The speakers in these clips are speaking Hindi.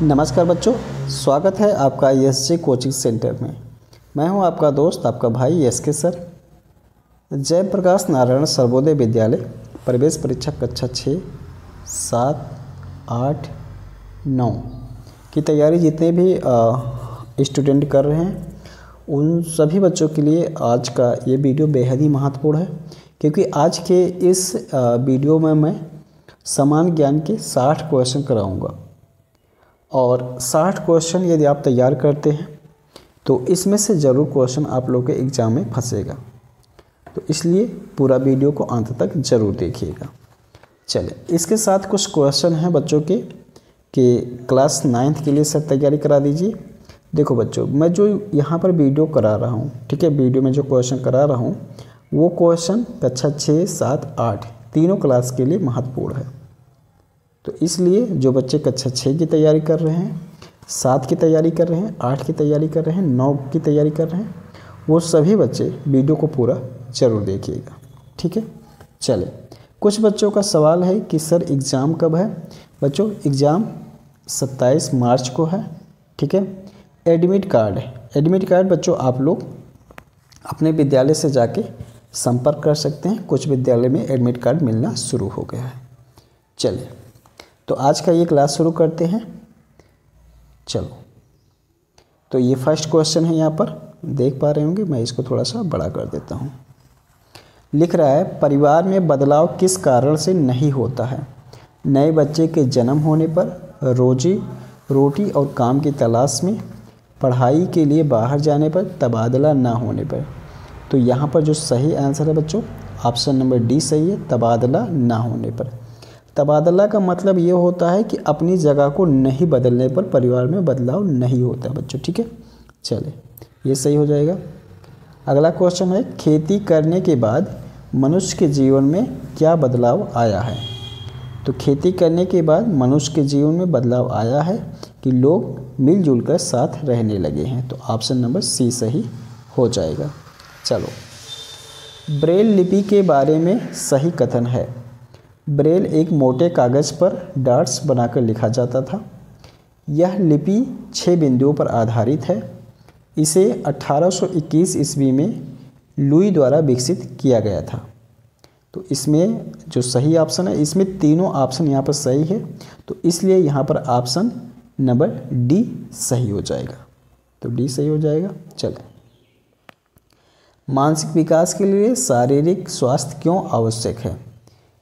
नमस्कार बच्चों, स्वागत है आपका एसजे कोचिंग सेंटर में। मैं हूं आपका दोस्त, आपका भाई एसके सर। जयप्रकाश नारायण सर्वोदय विद्यालय प्रवेश परीक्षा कक्षा 6, 7, 8, 9 की तैयारी जितने भी स्टूडेंट कर रहे हैं उन सभी बच्चों के लिए आज का ये वीडियो बेहद ही महत्वपूर्ण है, क्योंकि आज के इस वीडियो में मैं समान ज्ञान के 60 क्वेश्चन कराऊंगा। और 60 क्वेश्चन यदि आप तैयार करते हैं तो इसमें से ज़रूर क्वेश्चन आप लोग के एग्ज़ाम में फंसेगा, तो इसलिए पूरा वीडियो को अंत तक ज़रूर देखिएगा। चलिए, इसके साथ कुछ क्वेश्चन हैं बच्चों के कि क्लास 9th के लिए सब तैयारी करा दीजिए। देखो बच्चों, मैं जो यहाँ पर वीडियो करा रहा हूँ, ठीक है, वीडियो में जो क्वेश्चन करा रहा हूँ वो क्वेश्चन कक्षा 6, 7, 8 तीनों क्लास के लिए महत्वपूर्ण है। तो इसलिए जो बच्चे कक्षा 6 की तैयारी कर रहे हैं, 7 की तैयारी कर रहे हैं, 8 की तैयारी कर रहे हैं, 9 की तैयारी कर रहे हैं, वो सभी बच्चे वीडियो को पूरा ज़रूर देखिएगा, ठीक है। चले, कुछ बच्चों का सवाल है कि सर एग्ज़ाम कब है। बच्चों, एग्ज़ाम 27 मार्च को है, ठीक है। एडमिट कार्ड है, एडमिट कार्ड बच्चों आप लोग अपने विद्यालय से जाके संपर्क कर सकते हैं। कुछ विद्यालय में एडमिट कार्ड मिलना शुरू हो गया है। चलिए, तो आज का ये क्लास शुरू करते हैं। चलो, तो ये फर्स्ट क्वेश्चन है, यहाँ पर देख पा रहे होंगे, मैं इसको थोड़ा सा बड़ा कर देता हूँ। लिख रहा है, परिवार में बदलाव किस कारण से नहीं होता है। नए बच्चे के जन्म होने पर, रोजी रोटी और काम की तलाश में, पढ़ाई के लिए बाहर जाने पर, तबादला ना होने पर। तो यहाँ पर जो सही आंसर है बच्चों, ऑप्शन नंबर डी सही है, तबादला ना होने पर। तबादला का मतलब ये होता है कि अपनी जगह को नहीं बदलने पर परिवार में बदलाव नहीं होता बच्चों, ठीक है। चले, ये सही हो जाएगा। अगला क्वेश्चन है, खेती करने के बाद मनुष्य के जीवन में क्या बदलाव आया है। तो खेती करने के बाद मनुष्य के जीवन में बदलाव आया है कि लोग मिलजुल कर साथ रहने लगे हैं। तो ऑप्शन नंबर सी सही हो जाएगा। चलो, ब्रेल लिपि के बारे में सही कथन है। ब्रेल एक मोटे कागज़ पर डॉट्स बनाकर लिखा जाता था। यह लिपि 6 बिंदुओं पर आधारित है। इसे 1821 ईस्वी में लुई द्वारा विकसित किया गया था। तो इसमें जो सही ऑप्शन है, इसमें तीनों ऑप्शन यहाँ पर सही है, तो इसलिए यहाँ पर ऑप्शन नंबर डी सही हो जाएगा। तो डी सही हो जाएगा। चलो, मानसिक विकास के लिए शारीरिक स्वास्थ्य क्यों आवश्यक है।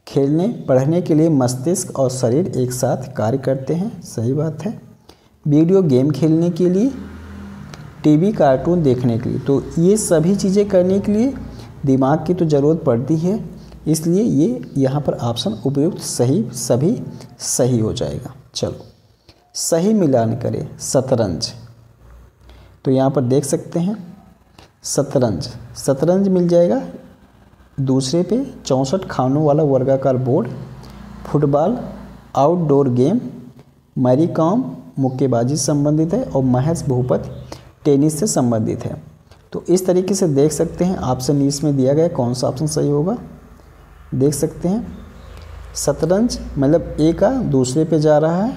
खेलने पढ़ने के लिए मस्तिष्क और शरीर एक साथ कार्य करते हैं, सही बात है। वीडियो गेम खेलने के लिए, टीवी कार्टून देखने के लिए, तो ये सभी चीज़ें करने के लिए दिमाग की तो ज़रूरत पड़ती है, इसलिए ये यहाँ पर ऑप्शन उपयुक्त सही सभी सही हो जाएगा। चलो, सही मिलान करें। शतरंज, तो यहाँ पर देख सकते हैं शतरंज, शतरंज मिल जाएगा। दूसरे पे 64 खानों वाला वर्गाकार board. Football outdoor game. Mary Kom मुक्केबाजी से संबंधित है और महेश भूपत टेनिस से संबंधित है। तो इस तरीके से देख सकते हैं ऑप्शन इसमें दिया गया, कौन सा ऑप्शन सही होगा देख सकते हैं। शतरंज मतलब ए का दूसरे पे जा रहा है,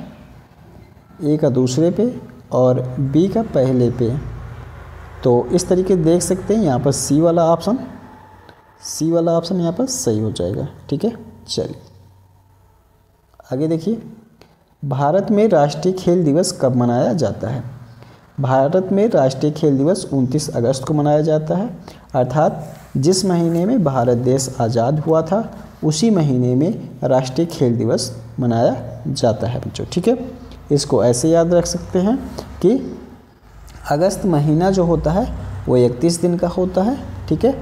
ए का दूसरे पे और बी का पहले पे। तो इस तरीके देख सकते हैं, यहाँ पर सी वाला ऑप्शन यहाँ पर सही हो जाएगा, ठीक है। चलिए आगे देखिए, भारत में राष्ट्रीय खेल दिवस कब मनाया जाता है। भारत में राष्ट्रीय खेल दिवस 29 अगस्त को मनाया जाता है, अर्थात जिस महीने में भारत देश आज़ाद हुआ था उसी महीने में राष्ट्रीय खेल दिवस मनाया जाता है बच्चों, ठीक है। इसको ऐसे याद रख सकते हैं कि अगस्त महीना जो होता है वो 31 दिन का होता है, ठीक है।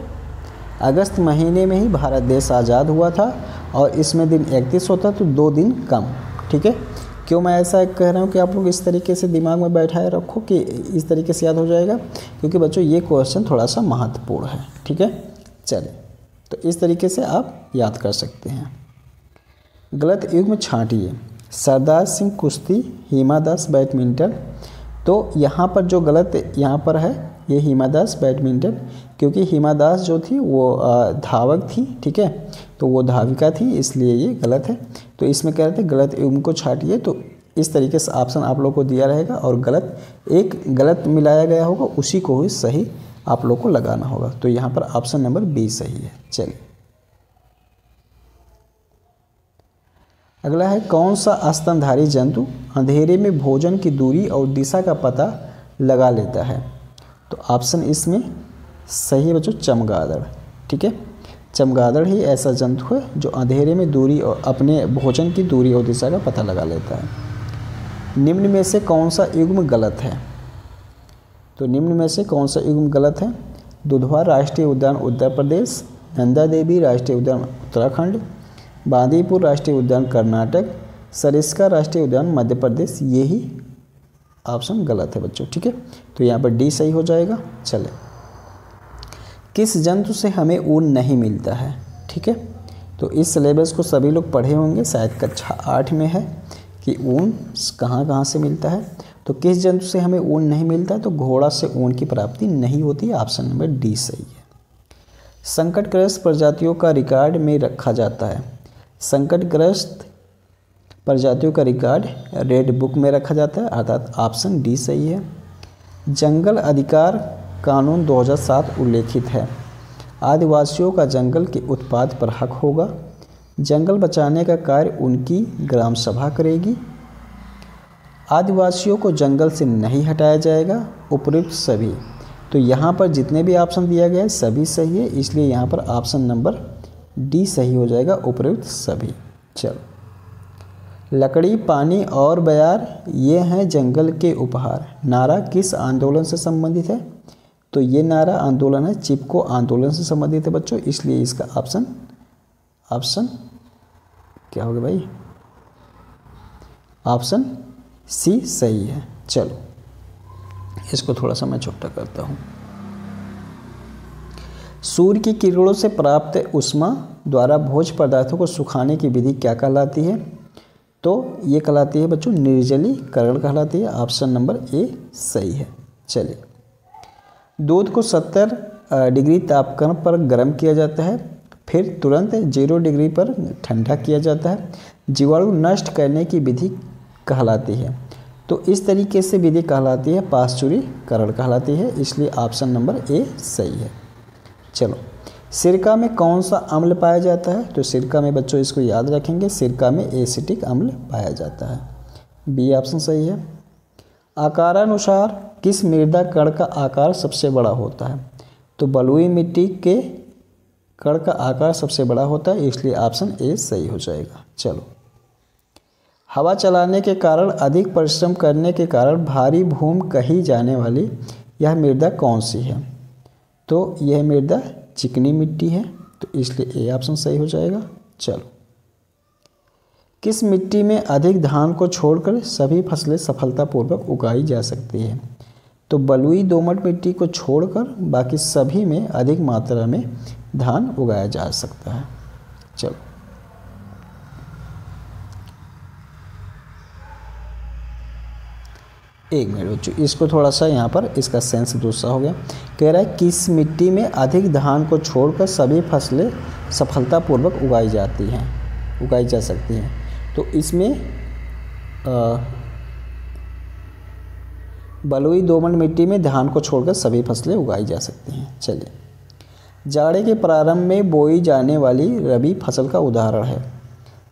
अगस्त महीने में ही भारत देश आज़ाद हुआ था और इसमें दिन 31 होता, तो 2 दिन कम, ठीक है। क्यों मैं ऐसा कह रहा हूँ कि आप लोग इस तरीके से दिमाग में बैठाए रखो कि इस तरीके से याद हो जाएगा, क्योंकि बच्चों ये क्वेश्चन थोड़ा सा महत्वपूर्ण है, ठीक है। चलिए, तो इस तरीके से आप याद कर सकते हैं। गलत युग्म छांटिए। सरदार सिंह कुश्ती, हिमा दास बैडमिंटन। तो यहाँ पर जो गलत यहाँ पर है ये हिमा दास बैडमिंटन, क्योंकि हिमा दास जो थी वो धावक थी, ठीक है, तो वो धाविका थी, इसलिए ये गलत है। तो इसमें कह रहे थे गलत युग्म को छाटिए, तो इस तरीके से ऑप्शन आप लोग को दिया रहेगा और एक गलत मिलाया गया होगा, उसी को ही सही आप लोग को लगाना होगा। तो यहाँ पर ऑप्शन नंबर बी सही है। चलिए अगला है, कौन सा स्तनधारी जंतु अंधेरे में भोजन की दूरी और दिशा का पता लगा लेता है? तो ऑप्शन इसमें सही है बच्चों, चमगादड़। ठीक है, चमगादड़ ही ऐसा जंतु है जो अंधेरे में दूरी और अपने भोजन की दूरी और दिशा का पता लगा लेता है। निम्न में से कौन सा युग्म गलत है? तो निम्न में से कौन सा युग्म गलत है? दुधवा राष्ट्रीय उद्यान उत्तर प्रदेश, नंदा देवी राष्ट्रीय उद्यान उत्तराखंड, बांदीपुर राष्ट्रीय उद्यान कर्नाटक, सरिस्का राष्ट्रीय उद्यान मध्य प्रदेश। ये ही ऑप्शन गलत है बच्चों। ठीक है, तो यहाँ पर डी सही हो जाएगा। चले, किस जंतु से हमें ऊन नहीं मिलता है? ठीक है, तो इस सिलेबस को सभी लोग पढ़े होंगे, शायद कक्षा 8 में है कि ऊन कहाँ कहाँ से मिलता है। तो किस जंतु से हमें ऊन नहीं मिलता है? तो घोड़ा से ऊन की प्राप्ति नहीं होती है। ऑप्शन नंबर डी सही है। संकटग्रस्त प्रजातियों का रिकॉर्ड में रखा जाता है। संकटग्रस्त प्रजातियों का रिकॉर्ड रेड बुक में रखा जाता है, अर्थात ऑप्शन डी सही है। जंगल अधिकार कानून 2007 उल्लेखित है। आदिवासियों का जंगल के उत्पाद पर हक होगा। जंगल बचाने का कार्य उनकी ग्राम सभा करेगी। आदिवासियों को जंगल से नहीं हटाया जाएगा। उपयुक्त सभी। तो यहाँ पर जितने भी ऑप्शन दिया गया है सभी सही है, इसलिए यहाँ पर ऑप्शन नंबर डी सही हो जाएगा, उपयुक्त सभी। चलो, लकड़ी, पानी और बयार ये हैं जंगल के उपहार नारा किस आंदोलन से संबंधित है? तो ये नारा आंदोलन है, चिपको आंदोलन से संबंधित है बच्चों, इसलिए इसका ऑप्शन क्या होगा भाई? ऑप्शन सी सही है। चलो, इसको थोड़ा सा मैं छोटा करता हूँ। सूर्य की किरणों से प्राप्त ऊष्मा द्वारा भोज्य पदार्थों को सुखाने की विधि क्या कहलाती है? तो ये कहलाती है बच्चों निर्जलीकरण कहलाती है। ऑप्शन नंबर ए सही है। चलिए, दूध को 70 डिग्री तापक्रम पर गर्म किया जाता है, फिर तुरंत 0 डिग्री पर ठंडा किया जाता है। जीवाणु नष्ट करने की विधि कहलाती है। तो इस तरीके से विधि कहलाती है पाश्चुरीकरण कहलाती है, इसलिए ऑप्शन नंबर ए सही है। चलो, सिरका में कौन सा अम्ल पाया जाता है? तो सिरका में बच्चों इसको याद रखेंगे, सिरका में एसिटिक अम्ल पाया जाता है। बी ऑप्शन सही है। आकारानुसार किस मृदा कण का आकार सबसे बड़ा होता है? तो बलुई मिट्टी के कण का आकार सबसे बड़ा होता है, इसलिए ऑप्शन ए सही हो जाएगा। चलो, हवा चलाने के कारण अधिक परिश्रम करने के कारण भारी भूमि कही जाने वाली यह मृदा कौन सी है? तो यह मृदा चिकनी मिट्टी है, तो इसलिए ए ऑप्शन सही हो जाएगा। चलो, किस मिट्टी में अधिक धान को छोड़कर सभी फसलें सफलतापूर्वक उगाई जा सकती है? तो बलुई दोमट मिट्टी को छोड़कर बाकी सभी में अधिक मात्रा में धान उगाया जा सकता है। चलो, एक मिनट बच्चों, इसको थोड़ा सा यहाँ पर इसका सेंस दूसरा हो गया। कह रहा है किस मिट्टी में अधिक धान को छोड़कर सभी फसलें सफलतापूर्वक उगाई जा सकती हैं। तो इसमें बलुई दोमट मिट्टी में धान को छोड़कर सभी फसलें उगाई जा सकती हैं। चलिए, जाड़े के प्रारंभ में बोई जाने वाली रबी फसल का उदाहरण है।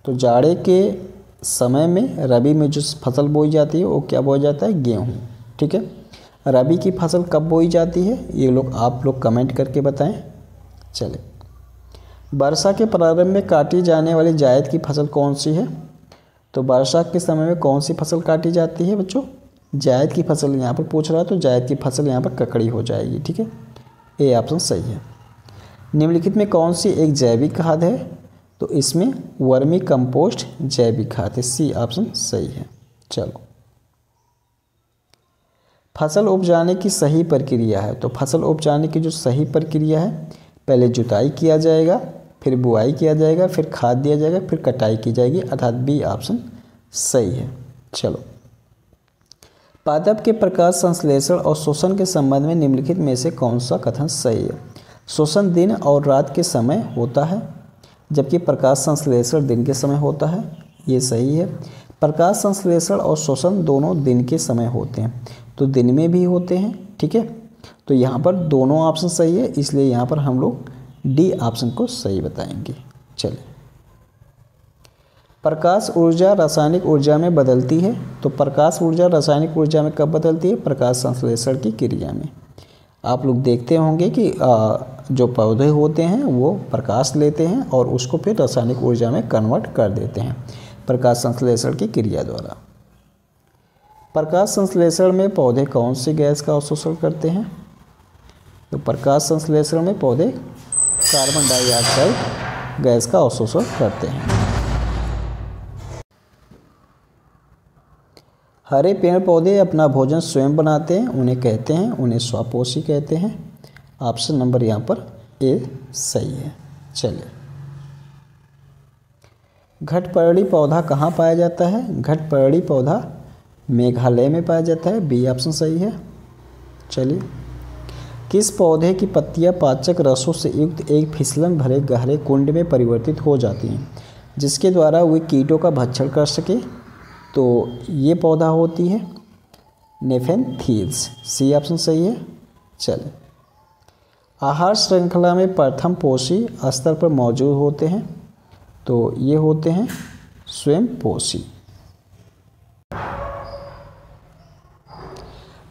तो जाड़े के समय में रबी में जो फसल बोई जाती है वो क्या बोया जाता है? गेहूँ। ठीक है, रबी की फसल कब बोई जाती है ये आप लोग कमेंट करके बताएं। चले, वर्षा के प्रारंभ में काटी जाने वाली जायद की फसल कौन सी है? तो वर्षा के समय में कौन सी फसल काटी जाती है बच्चों? जायद की फसल यहाँ पर पूछ रहा है, तो जायद की फसल यहाँ पर ककड़ी हो जाएगी। ठीक है, ए ऑप्शन सही है। निम्नलिखित में कौन सी एक जैविक खाद है? तो इसमें वर्मी कंपोस्ट जैविक खाद है, सी ऑप्शन सही है। चलो, फसल उपजाने की सही प्रक्रिया है। तो फसल उपजाने की जो सही प्रक्रिया है, पहले जुताई किया जाएगा, फिर बुआई किया जाएगा, फिर खाद दिया जाएगा, फिर कटाई की जाएगी, अर्थात बी ऑप्शन सही है। चलो, पादप के प्रकाश संश्लेषण और शोषण के संबंध में निम्नलिखित में से कौन सा कथन सही है? शोषण दिन और रात के समय होता है, जबकि प्रकाश संश्लेषण दिन के समय होता है, ये सही है। प्रकाश संश्लेषण और शोषण दोनों दिन के समय होते हैं, तो दिन में भी होते हैं। ठीक है, तो यहाँ पर दोनों ऑप्शन सही है, इसलिए यहाँ पर हम लोग डी ऑप्शन को सही बताएंगे। चलिए, प्रकाश ऊर्जा रासायनिक ऊर्जा में बदलती है, तो प्रकाश ऊर्जा रासायनिक ऊर्जा में कब बदलती है? प्रकाश संश्लेषण की क्रिया में। आप लोग देखते होंगे कि जो पौधे होते हैं वो प्रकाश लेते हैं और उसको फिर रासायनिक ऊर्जा में कन्वर्ट कर देते हैं प्रकाश संश्लेषण की क्रिया द्वारा। प्रकाश संश्लेषण में पौधे कौन सी गैस का अवशोषण करते हैं? तो प्रकाश संश्लेषण में पौधे कार्बन डाइऑक्साइड गैस का अवशोषण करते हैं। हरे पेड़ पौधे अपना भोजन स्वयं बनाते हैं, उन्हें स्वपोषी कहते हैं। ऑप्शन नंबर यहाँ पर ए सही है। चलिए, घटपर्णी पौधा कहाँ पाया जाता है? घटपर्णी पौधा मेघालय में पाया जाता है, बी ऑप्शन सही है। चलिए, किस पौधे की पत्तियां पाचक रसों से युक्त एक फिसलन भरे गहरे कुंड में परिवर्तित हो जाती हैं, जिसके द्वारा वे कीटों का भक्षण कर सके? तो ये पौधा होती है नेफेंथील्स, सी ऑप्शन सही है। चलिए, आहार श्रृंखला में प्रथम पोषी स्तर पर मौजूद होते हैं, तो ये होते हैं स्वयं पोषी।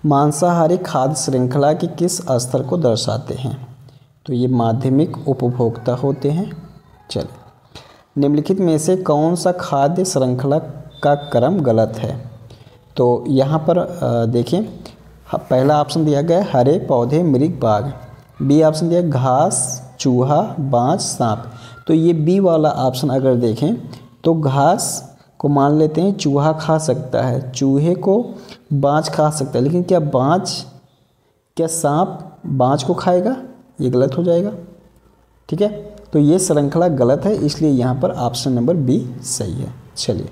मांसाहारी खाद्य श्रृंखला के किस स्तर को दर्शाते हैं? तो ये माध्यमिक उपभोक्ता होते हैं। चलिए, निम्नलिखित में से कौन सा खाद्य श्रृंखला का क्रम गलत है? तो यहाँ पर देखें, पहला ऑप्शन दिया गया है हरे पौधे मृग बाघ, बी ऑप्शन दिया घास चूहा बाज सांप। तो ये बी वाला ऑप्शन अगर देखें तो घास को मान लेते हैं चूहा खा सकता है, चूहे को बाज खा सकता है, लेकिन क्या सांप बाज को खाएगा? ये गलत हो जाएगा। ठीक है, तो ये श्रृंखला गलत है, इसलिए यहाँ पर ऑप्शन नंबर बी सही है। चलिए,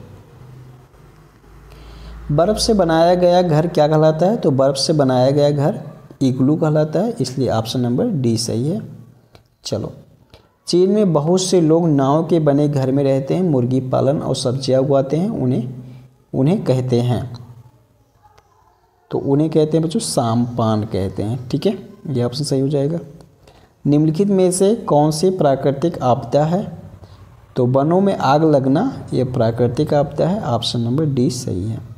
बर्फ़ से बनाया गया घर क्या कहलाता है? तो बर्फ़ से बनाया गया घर इग्लू कहलाता है, इसलिए ऑप्शन नंबर डी सही है। चलो, चीन में बहुत से लोग नाव के बने घर में रहते हैं, मुर्गी पालन और सब्जियां उगाते हैं, उन्हें कहते हैं, तो उन्हें कहते हैं बच्चों साम्पान कहते हैं। ठीक है, ये ऑप्शन सही हो जाएगा। निम्नलिखित में से कौन सी प्राकृतिक आपदा है? तो वनों में आग लगना ये प्राकृतिक आपदा है, ऑप्शन नंबर डी सही है।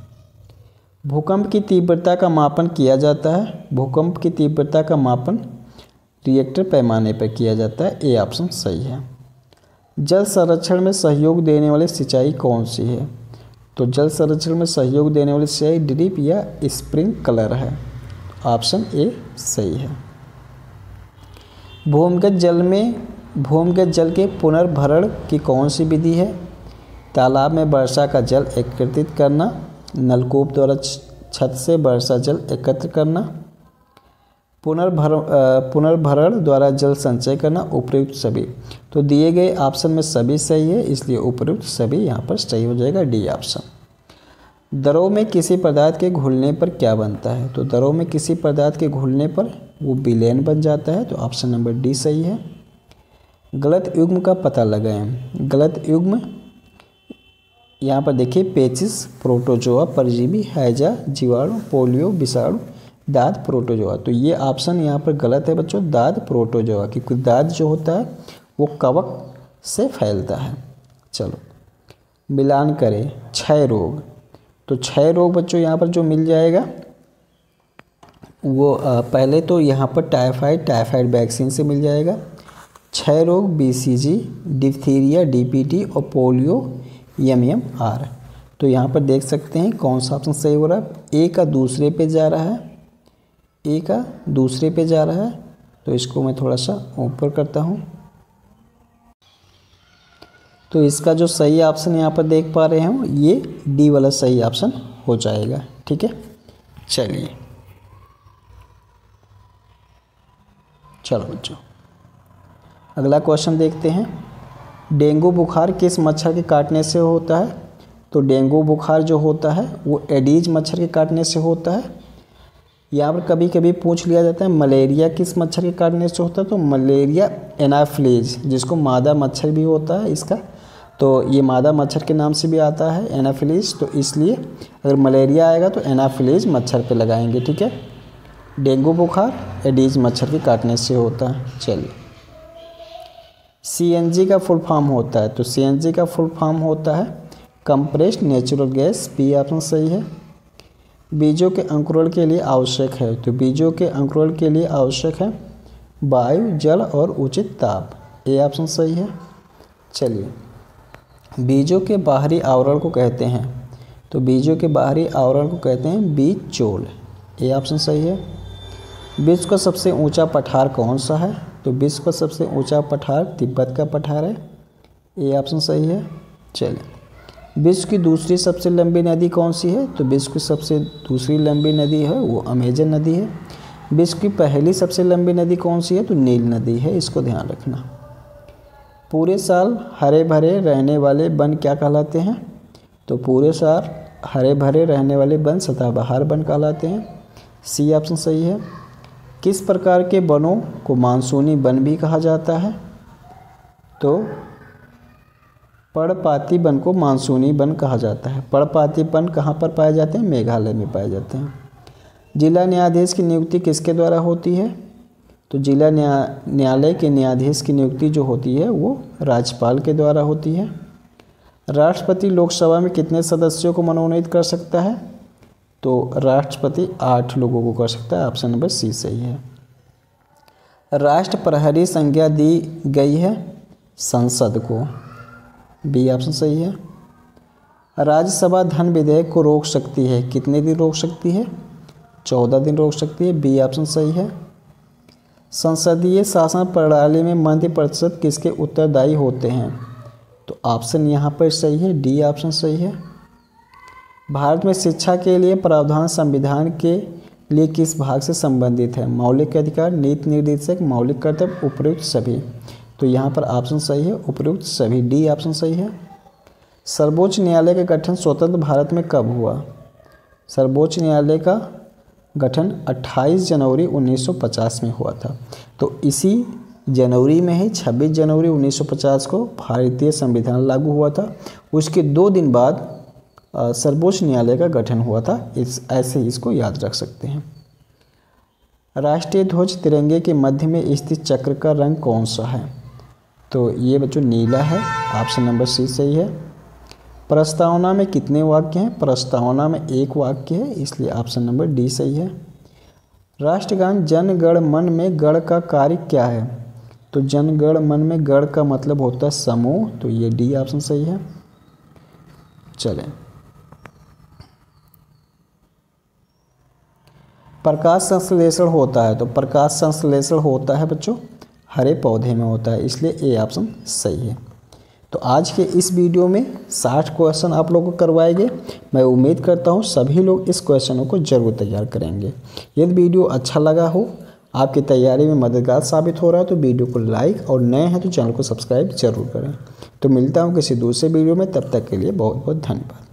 भूकंप की तीव्रता का मापन किया जाता है, भूकंप की तीव्रता का मापन रिएक्टर पैमाने पर किया जाता है, ए ऑप्शन सही है। जल संरक्षण में सहयोग देने वाली सिंचाई कौन सी है? तो जल संरक्षण में सहयोग देने वाली सिंचाई ड्रिप या स्प्रिंकलर है, ऑप्शन ए सही है। भूमिगत जल के पुनर्भरण की कौन सी विधि है? तालाब में वर्षा का जल एकत्रित करना, नलकूप द्वारा छत से वर्षा जल एकत्र करना, पुनर्भरण द्वारा जल संचय करना, उपयुक्त सभी। तो दिए गए ऑप्शन में सभी सही है, इसलिए उपयुक्त सभी यहाँ पर सही हो जाएगा, डी ऑप्शन। दरों में किसी पदार्थ के घुलने पर क्या बनता है? तो दरों में किसी पदार्थ के घुलने पर वो विलयन बन जाता है, तो ऑप्शन नंबर डी सही है। गलत युग्म का पता लगाएं। गलत युग्म यहाँ पर देखिए पेचिस, प्रोटोजोआ, परजीवी, हैजा, जीवाणु, पोलियो, विषाणु, दाद, प्रोटोजोआ। तो ये ऑप्शन यहाँ पर गलत है बच्चों, दाद प्रोटोजोआ, क्योंकि दाद जो होता है वो कवक से फैलता है। चलो, मिलान करें क्षय रोग। तो क्षय रोग बच्चों यहाँ पर जो मिल जाएगा वो पहले तो यहाँ पर टाइफाइड वैक्सीन से मिल जाएगा। क्षय रोग बीसीजी, डिप्थीरिया डीपीटी और पोलियो एमएमआर। तो यहाँ पर देख सकते हैं कौन सा ऑप्शन सही हो रहा है। ए का दूसरे पे जा रहा है, ए का दूसरे पे जा रहा है, तो इसको मैं थोड़ा सा ऊपर करता हूँ। तो इसका जो सही ऑप्शन यहाँ पर देख पा रहे हो ये डी वाला सही ऑप्शन हो जाएगा। ठीक है, चलिए चलो बच्चों अगला क्वेश्चन देखते हैं। डेंगू बुखार किस मच्छर के काटने से होता है? तो डेंगू बुखार जो होता है वो एडीज मच्छर के काटने से होता है। यहाँ पर कभी कभी पूछ लिया जाता है मलेरिया किस मच्छर के काटने से होता है? तो मलेरिया एनाफिलीज, जिसको मादा मच्छर भी होता है, इसका तो ये मादा मच्छर के नाम से भी आता है एनाफिलीज, तो इसलिए अगर मलेरिया आएगा तो एनाफिलीज मच्छर पे लगाएंगे, ठीक है। डेंगू बुखार एडीज मच्छर के काटने से होता है। चलिए, CNG का फुल फॉर्म होता है, तो CNG का फुल फॉर्म होता है compressed natural gas, B option सही है। बीजों के अंकुरण के लिए आवश्यक है, तो बीजों के अंकुरण के लिए आवश्यक है वायु, जल और उचित ताप, ए ऑप्शन सही है। चलिए, बीजों के बाहरी आवरण को कहते हैं, तो बीजों के बाहरी आवरण को कहते हैं बीज चोल, ए ऑप्शन सही है। विश्व का सबसे ऊंचा पठार कौन सा है, तो विश्व का सबसे ऊंचा पठार तिब्बत का पठार है, ए ऑप्शन सही है। चलिए, विश्व की दूसरी सबसे लंबी नदी कौन सी है, तो विश्व की सबसे दूसरी लंबी नदी है वो अमेजन नदी है। विश्व की पहली सबसे लंबी नदी कौन सी है, तो नील नदी है, इसको ध्यान रखना। पूरे साल हरे भरे रहने वाले वन क्या कहलाते हैं, तो पूरे साल हरे भरे रहने वाले वन सदाबहार वन कहलाते हैं, सी ऑप्शन सही है। किस प्रकार के वनों को मानसूनी वन भी कहा जाता है, तो पर्णपाती वन को मानसूनी वन कहा जाता है। पर्णपाती वन कहाँ पर पाए जाते हैं, मेघालय में पाए जाते हैं। जिला न्यायाधीश की नियुक्ति किसके द्वारा होती है, तो जिला न्यायालय के न्यायाधीश की नियुक्ति जो होती है वो राज्यपाल के द्वारा होती है। राष्ट्रपति लोकसभा में कितने सदस्यों को मनोनीत कर सकता है, तो राष्ट्रपति 8 लोगों को कर सकता है, ऑप्शन नंबर सी सही है। राष्ट्र प्रहरी संज्ञा दी गई है संसद को, बी ऑप्शन सही है। राज्यसभा धन विधेयक को रोक सकती है, कितने दिन रोक सकती है, 14 दिन रोक सकती है, बी ऑप्शन सही है। संसदीय शासन प्रणाली में मंत्रिपरिषद किसके उत्तरदायी होते हैं, तो ऑप्शन यहाँ पर सही है, डी ऑप्शन सही है। भारत में शिक्षा के लिए प्रावधान संविधान के लिए किस भाग से संबंधित है, मौलिक अधिकार, नीति निर्देशक, मौलिक कर्तव्य, उपयुक्त सभी, तो यहाँ पर ऑप्शन सही है उपयुक्त सभी, डी ऑप्शन सही है। सर्वोच्च न्यायालय का गठन स्वतंत्र भारत में कब हुआ, सर्वोच्च न्यायालय का गठन 28 जनवरी 1950 में हुआ था, तो इसी जनवरी में ही 26 जनवरी 1950 को भारतीय संविधान लागू हुआ था। उसके 2 दिन बाद सर्वोच्च न्यायालय का गठन हुआ था, ऐसे ही इसको याद रख सकते हैं। राष्ट्रीय ध्वज तिरंगे के मध्य में स्थित चक्र का रंग कौन सा है, तो ये बच्चों नीला है, ऑप्शन नंबर सी सही है। प्रस्तावना में कितने वाक्य हैं, प्रस्तावना में 1 वाक्य है, इसलिए ऑप्शन नंबर डी सही है। राष्ट्रगान जन गण मन में गण का कार्य क्या है, तो जन गण मन में गण का मतलब होता है समूह, तो ये डी ऑप्शन सही है। चलें, प्रकाश संश्लेषण होता है, तो प्रकाश संश्लेषण होता है बच्चों हरे पौधे में होता है, इसलिए ए ऑप्शन सही है। तो आज के इस वीडियो में 60 क्वेश्चन आप लोगों को करवाएंगे। मैं उम्मीद करता हूँ सभी लोग इस क्वेश्चनों को जरूर तैयार करेंगे। यदि वीडियो अच्छा लगा हो, आपकी तैयारी में मददगार साबित हो रहा है, तो वीडियो को लाइक और नए हैं तो चैनल को सब्सक्राइब जरूर करें। तो मिलता हूँ किसी दूसरे वीडियो में, तब तक के लिए बहुत बहुत धन्यवाद।